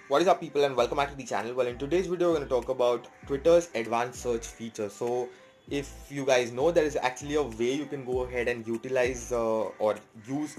What is up, people, and welcome back to the channel. Well, in today's video we're going to talk about Twitter's advanced search feature. So if you guys know, there is actually a way you can go ahead and utilize or use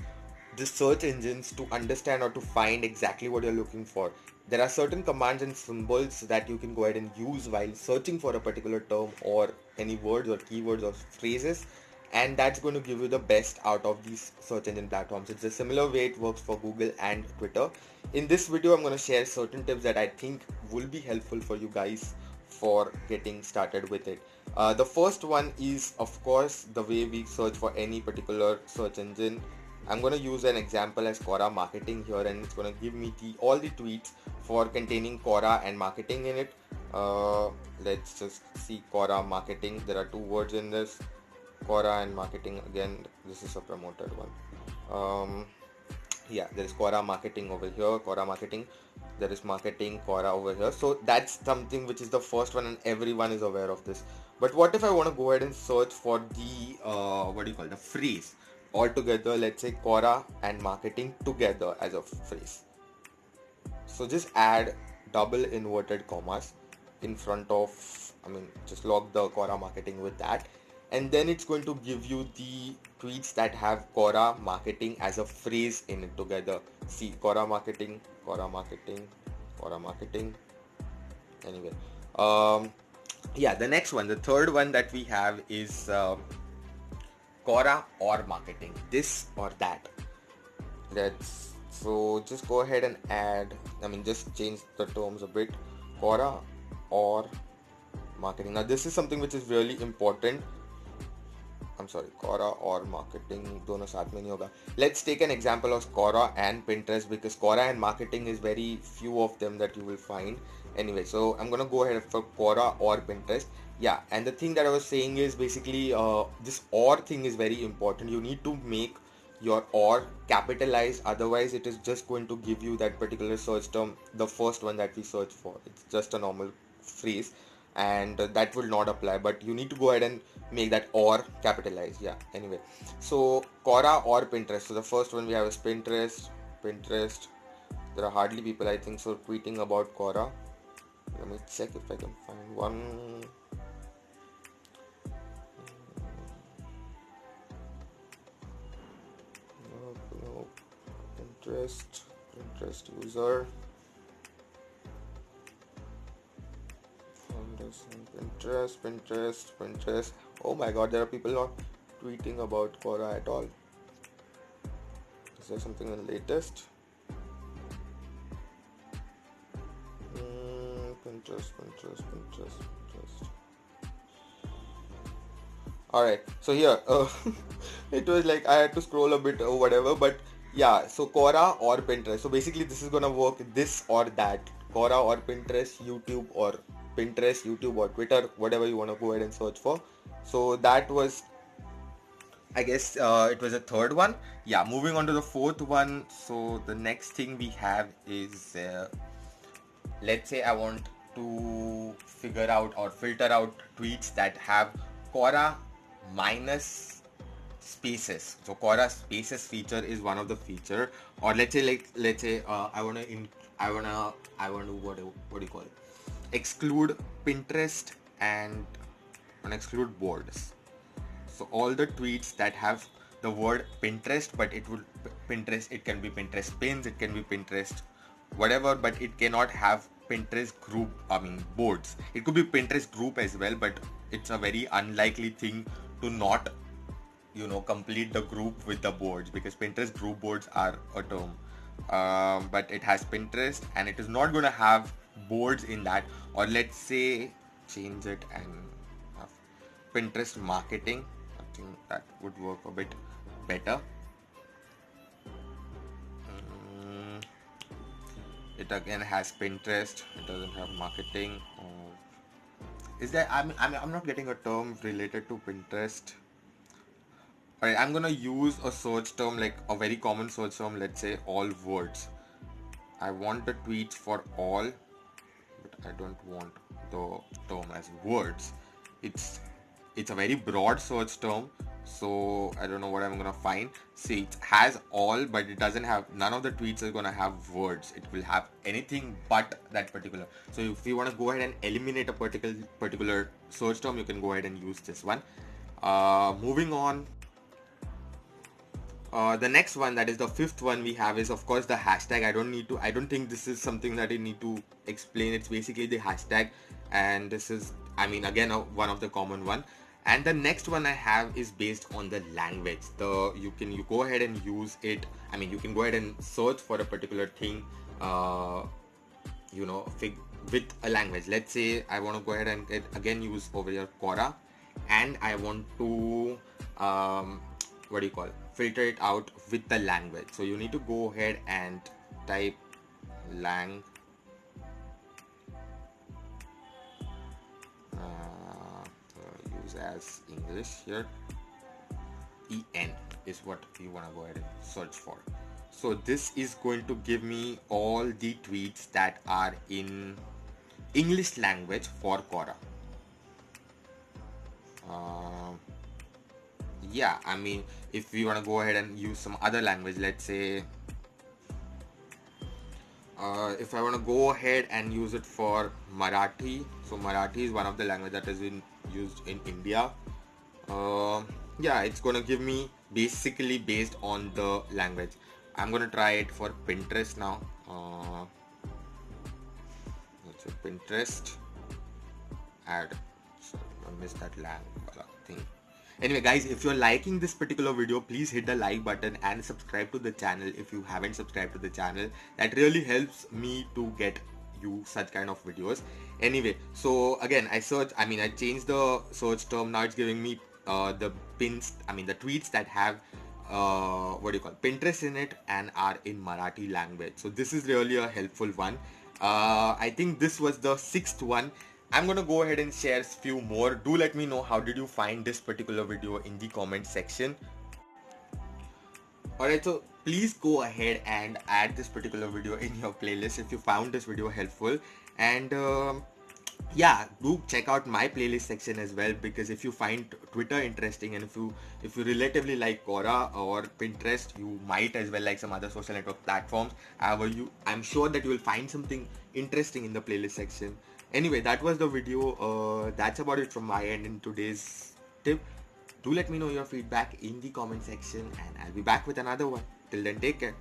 the search engines to understand or to find exactly what you're looking for. There are certain commands and symbols that you can go ahead and use while searching for a particular term or any words or keywords or phrases, and that's going to give you the best out of these search engine platforms. It's a similar way it works for Google and Twitter. In this video I'm going to share certain tips that I think will be helpful for you guys for getting started with it. The first one is, of course, the way we search for any particular search engine. I'm going to use an example as Quora marketing here, and it's going to give me all the tweets for containing Quora and marketing in it. Let's just see Quora marketing. There are two words in this, Quora and marketing. Again, this is a promoted one. Yeah, there is Quora marketing over here, Quora marketing. There is marketing Quora over here. So that's something which is the first one, and everyone is aware of this. But what if I want to go ahead and search for the the phrase altogether? Let's say Quora and marketing together as a phrase. So just add double inverted commas in front of, just log the Quora marketing with that, and then it's going to give you the tweets that have Quora marketing as a phrase in it together. See, Quora marketing, Quora marketing, Quora marketing. Anyway, yeah, the next one, the third one that we have is Quora or marketing, this or that. So just go ahead and add, just change the terms a bit, Quora or marketing. Now this is something which is really important. Quora or marketing, दोनों साथ में नहीं होगा. Let's take an example of Quora and Pinterest, because Quora and marketing is very few of them that you will find. Anyway, so I'm gonna go ahead for Quora or Pinterest. Yeah, and the thing that I was saying is basically this or thing is very important. You need to make your or capitalized, otherwise it is just going to give you that particular search term, the first one that we search for. It's just a normal phrase, and that will not apply, but you need to go ahead and make that or capitalized. Yeah, anyway, so Quora or Pinterest. So the first one we have is Pinterest. There are hardly people, I think so, tweeting about Quora. Let me check if I can find one. No. Pinterest user. Pinterest. Oh my god, there are people not tweeting about Quora at all. Is there something in the latest? Pinterest. Alright, so here, it was like I had to scroll a bit or whatever, but yeah, so Quora or Pinterest. So basically this is gonna work this or that. Quora or Pinterest, YouTube or Pinterest, YouTube or Twitter, whatever you want to go ahead and search for. So that was, I guess, it was a third one. Yeah, moving on to the fourth one. So the next thing we have is, let's say I want to figure out or filter out tweets that have Quora minus spaces. So Quora spaces feature is one of the feature. Or let's say I want to what do you call it? Exclude Pinterest and exclude boards. So all the tweets that have the word Pinterest, but it can be Pinterest pins, it can be Pinterest whatever, but it cannot have Pinterest group, boards. It could be Pinterest group as well, but it's a very unlikely thing to not, complete the group with the boards, because Pinterest group boards are a term. But it has Pinterest and it is not going to have boards in that. Or let's say change it and have Pinterest marketing. I think that would work a bit better. It again has Pinterest. It doesn't have marketing. Is there? I'm not getting a term related to Pinterest. Alright, I'm gonna use a search term, like a very common search term. Let's say all words. I want the tweets for all, but I don't want the term as words. It's it's a very broad search term, so I don't know what I'm gonna find. See, it has all, but it doesn't have, none of the tweets are gonna have words. It will have anything but that particular. So if you want to go ahead and eliminate a particular search term, you can go ahead and use this one. Moving on, the next one, that is the fifth one we have, is of course the hashtag. I don't think this is something that I need to explain. It's basically the hashtag, and this is, I mean, again, one of the common one. And the next one I have is based on the language. You go ahead and use it. I mean, you can go ahead and search for a particular thing, with a language. Let's say I want to go ahead and again use over here Quora, and I want to filter it out with the language. So you need to go ahead and type lang use as English here. EN is what you want to go ahead and search for. So this is going to give me all the tweets that are in English language for Quora. Yeah, I mean, if we want to go ahead and use some other language, let's say if I want to go ahead and use it for Marathi. So Marathi is one of the language that is used in India. Yeah, it's gonna give me basically based on the language. I'm gonna try it for Pinterest now. Let's say Pinterest add. Sorry, I missed that lang thing. Anyway guys, if you're liking this particular video, please hit the like button and subscribe to the channel if you haven't subscribed to the channel. That really helps me to get you such kind of videos. Anyway, so again, I changed the search term. Now it's giving me the tweets that have Pinterest in it and are in Marathi language. So this is really a helpful one. I think this was the sixth one. I'm gonna go ahead and share a few more. Do let me know how did you find this particular video in the comment section. Alright, so please go ahead and add this particular video in your playlist if you found this video helpful. And yeah, do check out my playlist section as well, because if you find Twitter interesting and if you relatively like Quora or Pinterest, you might as well like some other social network platforms. I'm sure that you will find something interesting in the playlist section. Anyway, that was the video. That's about it from my end in today's tip. Do let me know your feedback in the comment section, and I'll be back with another one. Till then, take care.